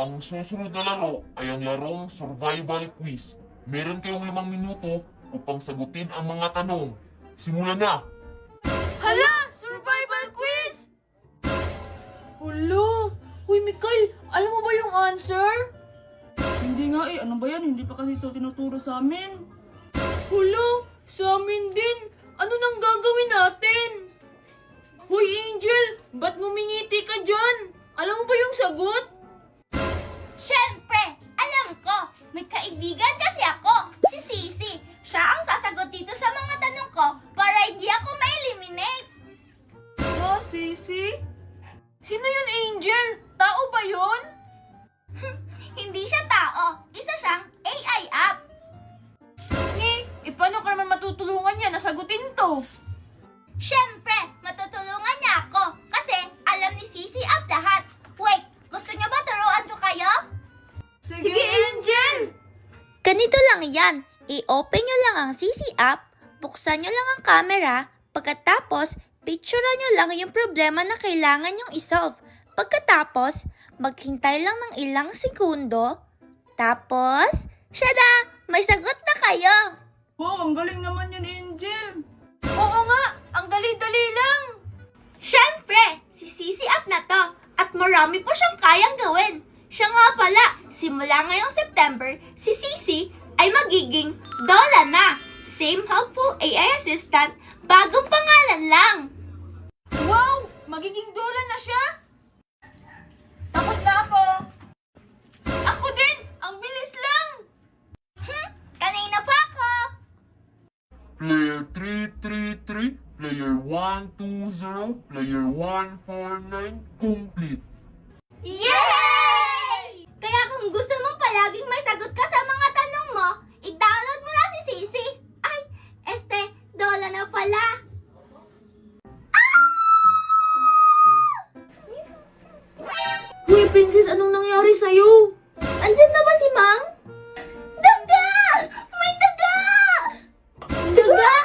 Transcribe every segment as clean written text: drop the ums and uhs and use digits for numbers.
Ang susunod na laro ay ang larong survival quiz. Meron kayong 5 minuto upang sagutin ang mga tanong. Simulan na! Hala! Survival quiz! Hala! Uy, Mikay, alam mo ba yung answer? Hindi nga eh, ano ba yan? Hindi pa kasi ito tinuturo sa amin. Hala! Sa amin din! Ano nang gagawin natin? Hoy, Angel! Ba't ngumingiti ka dyan? Alam mo ba yung sagot? Siyempre, alam ko. May kaibigan kasi ako, si Sisi. Siya ang sasagot dito sa mga tanong ko para hindi ako ma-eliminate. Ah, Sisi? Sino yun, Angel? Tao ba yun? Hindi siya tao. Isa siyang AI app. Paano ka naman matutulungan niya na sagutin to? Siyempre, matutulungan niya ako kasi alam ni Sisi app lahat. Wait, gusto niya ba turuan ko kayo? Sige, Angel! Ganito lang yan. I-open nyo lang ang CC app, buksan nyo lang ang camera, pagkatapos, picturean nyo lang yung problema na kailangan nyong isolve. Pagkatapos, maghintay lang ng ilang segundo, tapos, syada! May sagot na kayo! Wow, ang galing naman yan, Angel. Oo nga! Ang dali-dali lang! Siyempre, si Sisi app na to at marami pa siyang kayang gawin. Siya nga pala, simula ngayong September, si Sisi ay magiging Dola na. Same helpful AI assistant, bagong pangalan lang. Wow! Magiging Dola na siya? Tapos na ako. Ako din! Ang bilis lang! Kanina pa ako. Player 333, player 120, player 149, complete. Yay! Kaya kung gusto mo palaging may sagot ka sa mga tanong mo, i-download mo na si Sisi. Ay, Dola na pala. Uy, Princess, anong nangyari sa'yo? Andyan na ba si Ma'am? Daga! May daga! Daga?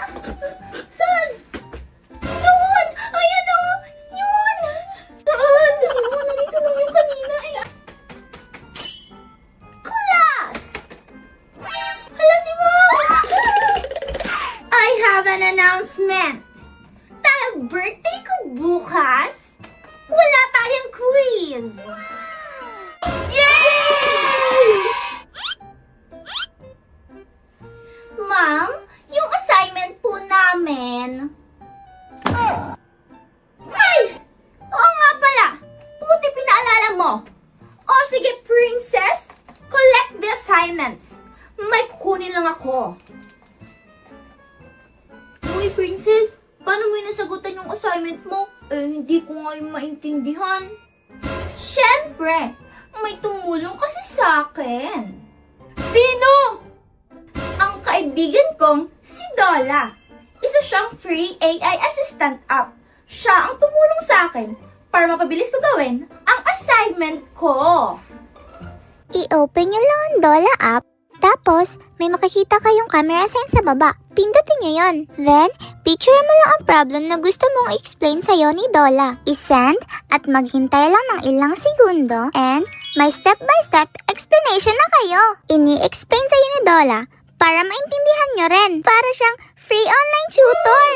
Saan? Doon! Ayan o! Yun! Saan? Nandito lang yung kanina eh. Class! Hala si Ma'am! I have an announcement. Dahil birthday ko bukas, wala tayong quiz. Yay! Ma'am, yung assignment po namin. Ay! Oo nga pala. Buti pinaalala mo. O sige, princess. Collect the assignments. May kukunin lang ako. Uy, princess. Paano mo nasagutan yung assignment mo? Hindi ko nga yung maintindihan. Siyempre, may tumulong kasi sa akin. Sino? Ang kaibigan kong si Dola. Isa siyang free AI assistant app. Siya ang tumulong sa akin para mapabilis ko gawin ang assignment ko. I-open nyo lang ang Dola app, tapos may makikita kayong camera sign sa baba. Pindutin nyo yon. Then, picture mo lang ang problem na gusto mong i-explain sa'yo ni Dola. I-send at maghintay lang ng ilang segundo and may step-by-step explanation na kayo. Ini-explain sa'yo ni Dola para maintindihan nyo rin. Para siyang free online tutor.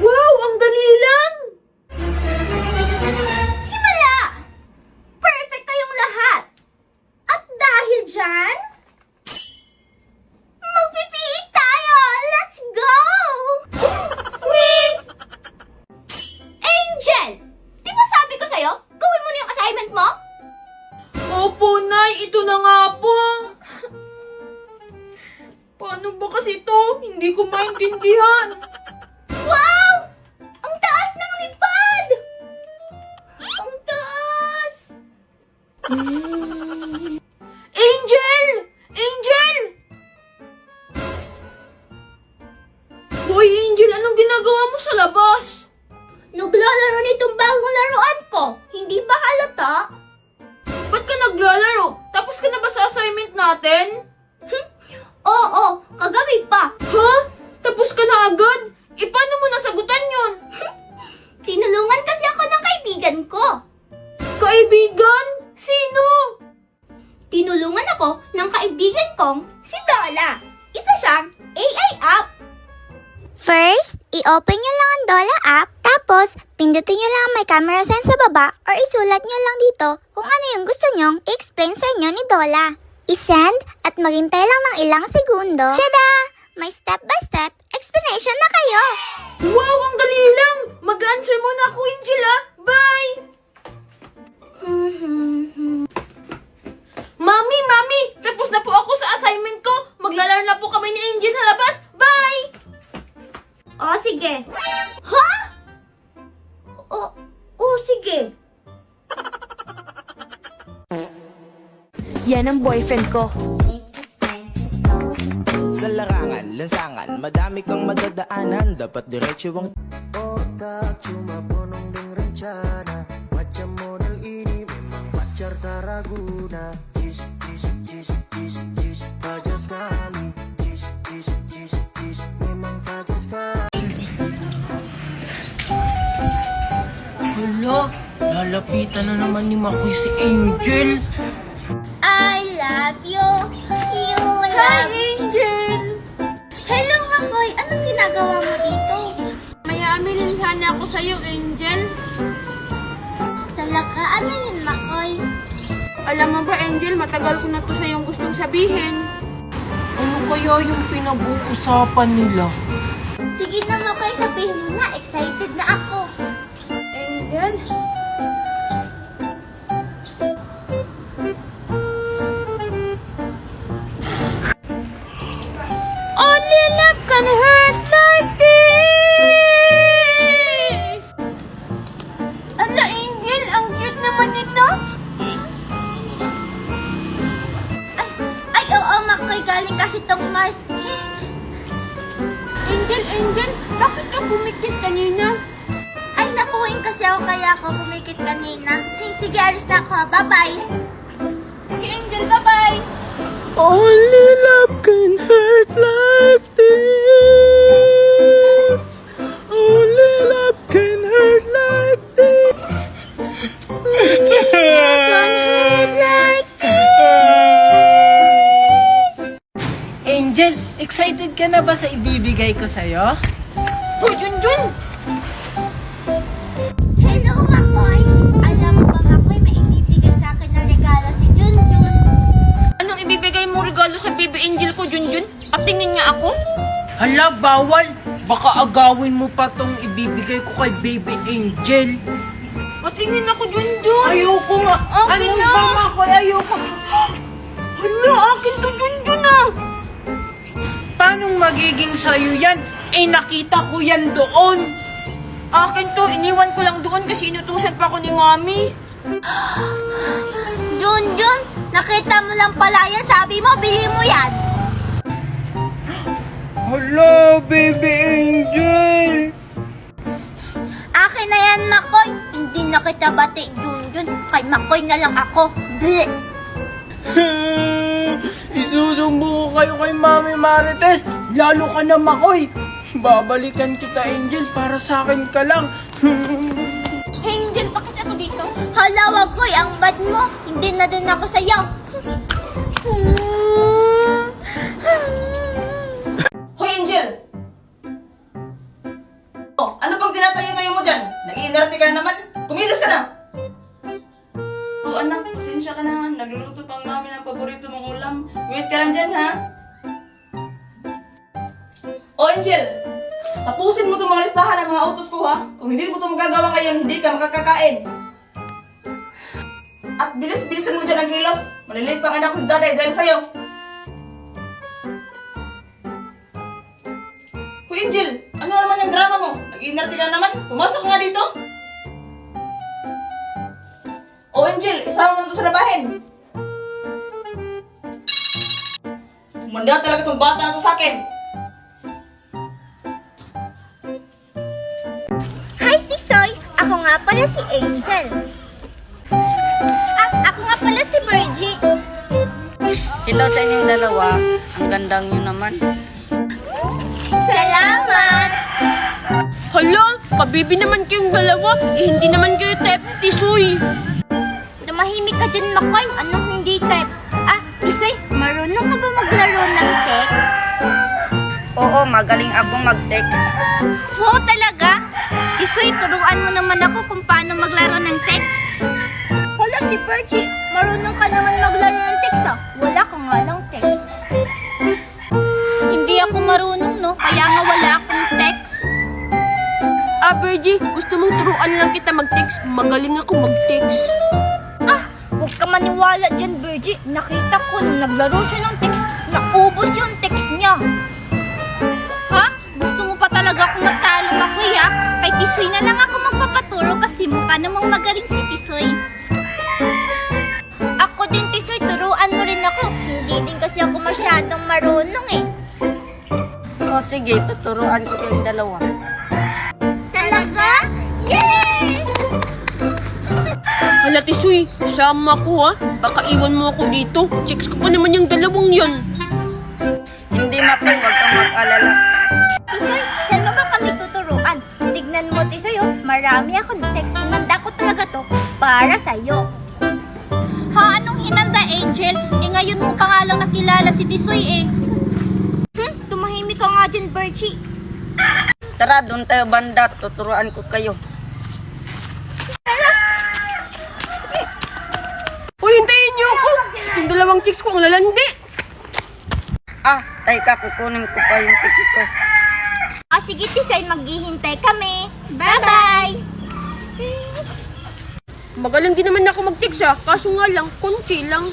Wow! Ang dali lang! Himala! Perfect kayong lahat! At dahil dyan, magpipiit tayo! Let's go! Wait! Angel! Di ba sabi ko sa'yo, gawin mo na yung assignment mo? Opo, Nay. Ito na nga po. Paano ba kasi to? Hindi ko maintindihan. Wow! Ang taas ng lipad! Ang taas! Angel! Angel! Hoy, Angel, anong ginagawa mo sa labas? Naglalaro nitong bagong laruan ko. Hindi ba halata? Ba't ka naglalaro? Tapos ka na ba sa assignment natin? Oo, kagabi pa. Ha? Tapos ka na agad? Paano mo nasagutan yun? Tinulungan kasi ako ng kaibigan ko. Kaibigan? Sino? Tinulungan ako ng kaibigan kong si Dola. Isa siyang AI app. First, i-open nyo lang ang Dola app, tapos pindutin nyo lang ang may camera sign sa baba or isulat nyo lang dito kung ano yung gusto nyong i-explain sa inyo ni Dola. I-send at maghintay lang ng ilang segundo. Tada! May step-by-step explanation na kayo! Wow, ang dali lang! Mag-answer muna ako, Angel ah! Bye! Mami! Tapos na po ako sa assignment ko! Maglalaro na po kami ni Angel sa labas! Bye! O, sige. Ha? O, sige. Yan ang boyfriend ko. Sa larangan, lansangan, madami kang madadaanan. Dapat diretso ang Otak cuma bonong deng rencana. Macam model ini memang pacar tak raguna. Jis, jis, jis, jis, jis, fajar sekali. Jis, jis, jis, jis, memang fajar sekali. Hala, lalapitan na naman ni Makoy si Angel. I love you. You love Angel! Hello, Makoy. Anong ginagawa mo dito? May aminin sana ako sa'yo, Angel. Talaga, ano yun, Makoy? Alam mo ba, Angel, matagal ko na to sa'yong gustong sabihin. Ano kaya yung pinag-uusapan nila? Sige na, Makoy. Sabihin mo na. Excited na ako. Angel? Only love can hurt like this! Ala, Angel, ang cute naman nito. Ay, oo, Makoy. Galing kasi tong Mars. Angel, bakit ka bumikit kanina? Ay, napuwing kasi ako kaya ako kumikit kanina. Sige, alis na ako. Bye-bye. Sige, Angel, bye-bye! Only love can hurt like this. Only love can hurt like this. Angel, excited ka na ba sa ibibigay ko sa'yo? Hoy, Junjun! Hello, Makoy. Alam mo ba, Makoy, may ibibigay sa akin na regalo si Junjun. Anong ibibigay mo regalo sa baby angel ko, Junjun? Patingin nga ako. Hala, bawal. Baka agawin mo pa tong ibibigay ko kay Baby Angel. Patingin ako, Junjun. Ayoko nga. Akin Ano na. ba, Makoy? Ayoko. Hala, akin to, Junjun ah. Paano magiging sa'yo yan? Eh, nakita ko yan doon. Akin to, iniwan ko lang doon kasi inutusan pa ako ni Mami. Junjun, nakita mo lang pala yan. Sabi mo, bili mo yan. Hello, Baby Angel. Akin na yan, Makoy. Hindi na kita bati, Junjun. Kay Makoy na lang ako. Bleh. Isusumbo ko kayo kay Mami Marites. Lalo ka na, Makoy. Babalikan kita, Angel, para sa akin ka lang. Angel, bakit ako dito? Hala, Makoy, ang bad mo. Hindi na din ako sa'yo. Hoy, Angel! Oh, ano pang tinatayo-tayo mo dyan? Nag-iinarte ka na naman? Kumilos ka na! Oh, anak, pasensya ka na. Nagluluto pang mami ng paborito mong ulam. Wait ka lang dyan, ha? Oh, Angel! Tapusin mo itong mga listahan ng mga utos ko, ha? Kung hindi mo ito magagawa ngayon, hindi ka makakakain. At bilis-bilisan mo dyan ang kilos. Maliliit pang anak ko si Daday dahil sa'yo. Hoy, Angel! Ano naman yung drama mo? Nag-iinarte ka na naman? Pumasok ka nga dito! Oh, Angel! Isama mo na ito sa labahin! Manda talaga itong bata na ito sa akin! Hi, Tisoy! Ako nga pala si Angel. Ako nga pala si Virgie. Hello sa inyong dalawa. Ang gandang nyo naman. Salamat! Hala, pabibi naman kayong dalawa. Eh, hindi naman kayo type tisoy. Tumahimik ka dyan, Makoy. Anong hindi type? Marunong ka ba maglaro ng text? Oo, magaling akong mag-text. Oo, talaga? Tisoy, turuan mo naman ako kung paano maglaro ng text. Wala si Perchi, marunong ka naman maglaro ng text ah. Wala ka nga ng text. Hindi ako marunong no, kaya nga wala akong text. Virgie, gusto mong turuan lang kita mag-text? Magaling ako mag-text. Huwag ka maniwala dyan, Virgie. Nakita ko nung naglaro siya ng text, naubos yung text niya. Ha? Gusto mo pa talaga akong magtalo ka, kuya? Kay Tisoy na lang ako magpapaturo kasi mukha namang magaling si Tisoy. Ako din, Tisoy, turuan mo rin ako. Hindi din kasi ako masyadong marunong eh. O sige, tuturuan ko kayong dalawa. Talaga? Yay! Hala, Tisoy, sama ko ha. Baka iwan mo ako dito. Chicks ko pa naman yung dalawang yon. Hindi Maping, huwag kang mag-alala. Tisoy, saan mo ba kami tuturuan? Tignan mo, Tisoy, oh. Marami akong text. Hinanda ko talaga to para sa'yo. Ha? Anong hinanda, Angel? Ngayon mo pa nga lang nakilala si Tisoy eh. Tumahimik ka nga dyan, Berchie. Tara, doon tayo banda. Tuturuan ko kayo. Uy, hintayin niyo ako. Yung dalawang chicks ko ang lalandi. Teka, kukunin ko pa yung text ko. O sige, Tisoy, maghihintay kami. Bye-bye! Magaling din naman ako mag-text ha. Kaso nga lang, konti lang.